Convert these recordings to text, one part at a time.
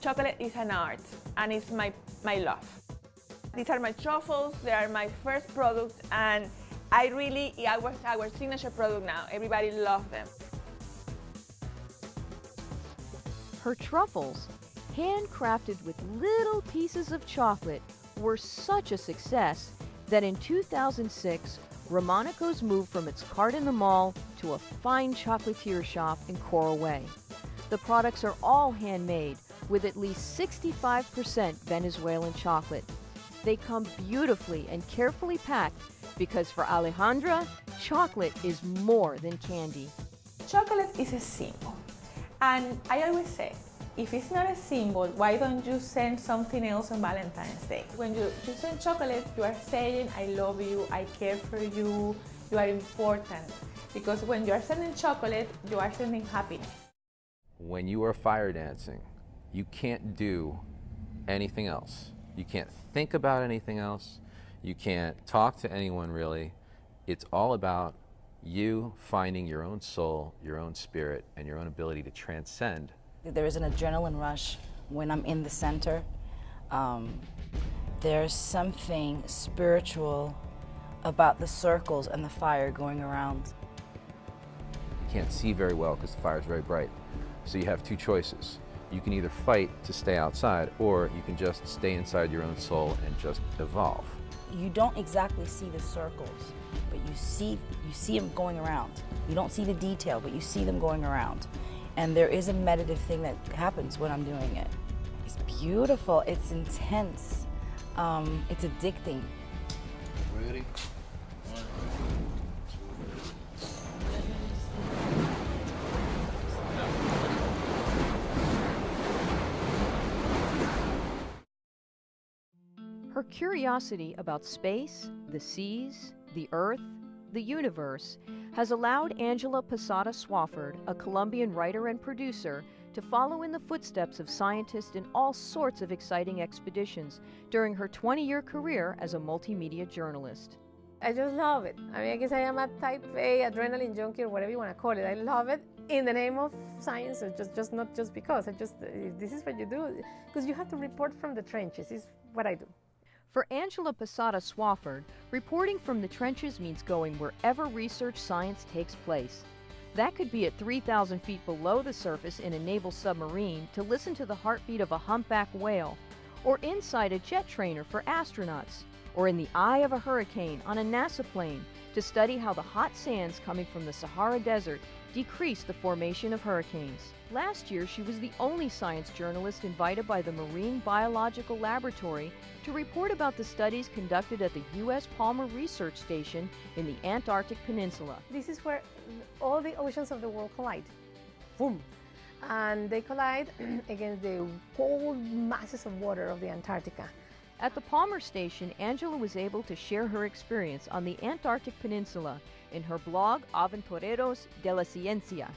Chocolate is an art, and it's my love. These are my truffles. They are my first product, and it was our signature product now. Everybody loves them. Her truffles, handcrafted with little pieces of chocolate, were such a success that in 2006, Romanico's moved from its cart in the mall to a fine chocolatier shop in Coral Way. The products are all handmade, with at least 65% Venezuelan chocolate. They come beautifully and carefully packed because for Alejandra, chocolate is more than candy. Chocolate is a symbol. And I always say, if it's not a symbol, why don't you send something else on Valentine's Day? When you send chocolate, you are saying, I love you, I care for you, you are important. Because when you are sending chocolate, you are sending happiness. When you are fire dancing, you can't do anything else. You can't think about anything else. You can't talk to anyone really. It's all about you finding your own soul, your own spirit, and your own ability to transcend. There is an adrenaline rush when I'm in the center. There's something spiritual about the circles and the fire going around. You can't see very well because the fire is very bright. So you have two choices. You can either fight to stay outside, or you can just stay inside your own soul and just evolve. You don't exactly see the circles, but you see them going around. You don't see the detail, but you see them going around. And there is a meditative thing that happens when I'm doing it. It's beautiful, it's intense, it's addicting. Ready? Her curiosity about space, the seas, the earth, the universe has allowed Angela Posada Swafford, a Colombian writer and producer, to follow in the footsteps of scientists in all sorts of exciting expeditions during her 20-year career as a multimedia journalist. I just love it. I mean, I guess I am a type A adrenaline junkie or whatever you want to call it. I love it in the name of science, or just not just because. This is what you do, because you have to report from the trenches, is what I do. For Angela Posada Swafford, reporting from the trenches means going wherever research science takes place. That could be at 3,000 feet below the surface in a naval submarine to listen to the heartbeat of a humpback whale, or inside a jet trainer for astronauts, or in the eye of a hurricane on a NASA plane to study how the hot sands coming from the Sahara Desert decrease the formation of hurricanes. Last year, she was the only science journalist invited by the Marine Biological Laboratory to report about the studies conducted at the U.S. Palmer Research Station in the Antarctic Peninsula. This is where all the oceans of the world collide. Boom! And they collide against the cold masses of water of the Antarctica. At the Palmer Station, Angela was able to share her experience on the Antarctic Peninsula in her blog Aventureros de la Ciencia,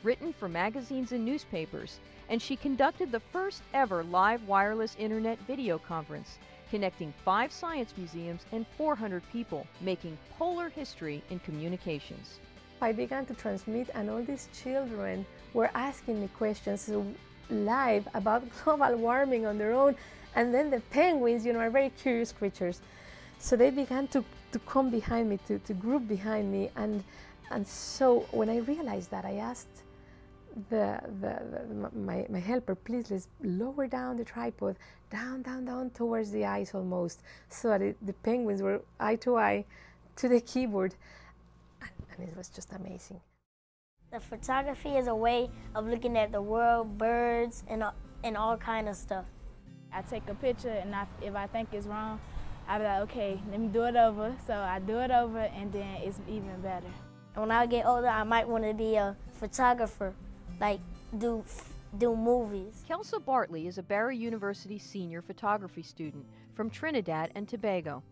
written for magazines and newspapers, and she conducted the first ever live wireless internet video conference, connecting 5 science museums and 400 people, making polar history in communications. I began to transmit, and all these children were asking me questions live about global warming on their own. And then the penguins, are very curious creatures. So they began to come behind me, to group behind me. And so when I realized that, I asked my helper, please, let's lower down the tripod, down towards the eyes almost, so that the penguins were eye to eye to the keyboard. And it was just amazing. The photography is a way of looking at the world, birds, and all kind of stuff. I take a picture, and if I think it's wrong, I'll be like, okay, let me do it over. So I do it over, and then it's even better. When I get older, I might want to be a photographer, like do movies. Kelsa Bartley is a Barry University senior photography student from Trinidad and Tobago.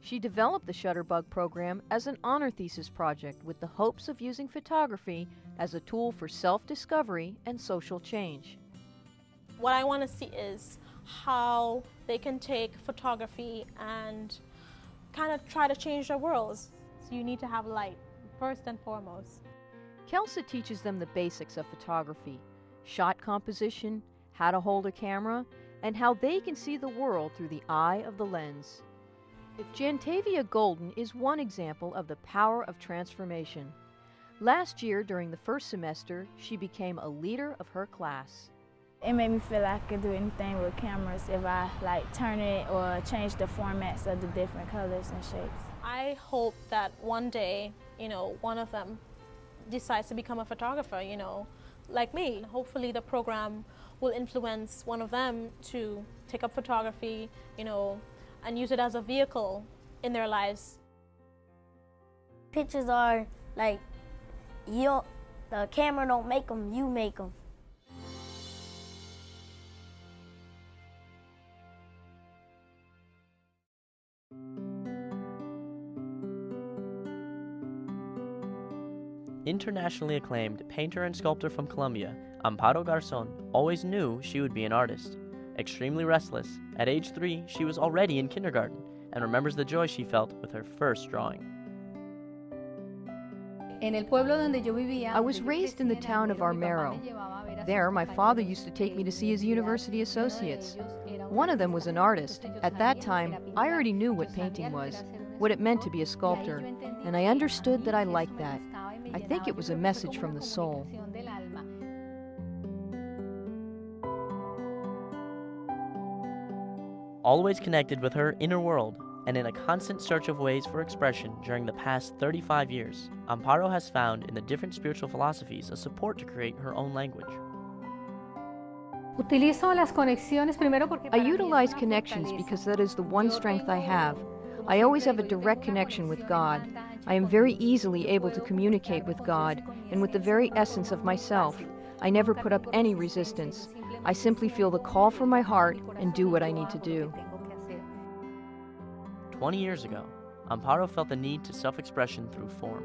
She developed the Shutterbug program as an honor thesis project with the hopes of using photography as a tool for self-discovery and social change. What I want to see is how they can take photography and kind of try to change their worlds. So you need to have light, first and foremost. Kelsa teaches them the basics of photography: shot composition, how to hold a camera, and how they can see the world through the eye of the lens. Jantavia Golden is one example of the power of transformation. Last year, during the first semester, she became a leader of her class. It made me feel like I could do anything with cameras if I turn it or change the formats of the different colors and shapes. I hope that one day, one of them decides to become a photographer, like me. Hopefully the program will influence one of them to take up photography, and use it as a vehicle in their lives. Pictures are like, the camera don't make them, you make them. Internationally acclaimed painter and sculptor from Colombia, Amparo Garzón always knew she would be an artist. Extremely restless, at age 3 she was already in kindergarten and remembers the joy she felt with her first drawing. I was raised in the town of Armero. There, my father used to take me to see his university associates. One of them was an artist. At that time, I already knew what painting was, what it meant to be a sculptor, and I understood that I liked that. I think it was a message from the soul. Always connected with her inner world and in a constant search of ways for expression during the past 35 years, Amparo has found in the different spiritual philosophies a support to create her own language. I utilize connections because that is the one strength I have. I always have a direct connection with God. I am very easily able to communicate with God and with the very essence of myself. I never put up any resistance. I simply feel the call from my heart and do what I need to do. 20 years ago, Amparo felt the need to self-expression through form.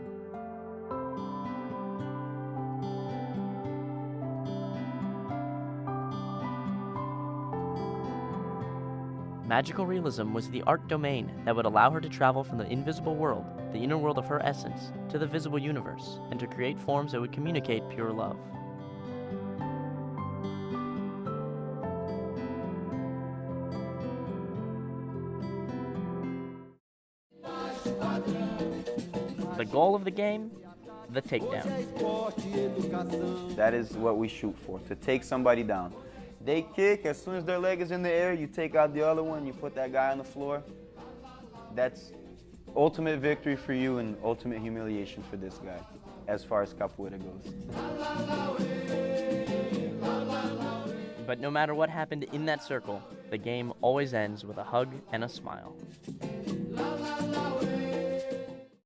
Magical realism was the art domain that would allow her to travel from the invisible world, the inner world of her essence, to the visible universe, and to create forms that would communicate pure love. The goal of the game? The takedown. That is what we shoot for, to take somebody down. They kick, as soon as their leg is in the air, you take out the other one, you put that guy on the floor. That's ultimate victory for you and ultimate humiliation for this guy, as far as capoeira goes. But no matter what happened in that circle, the game always ends with a hug and a smile.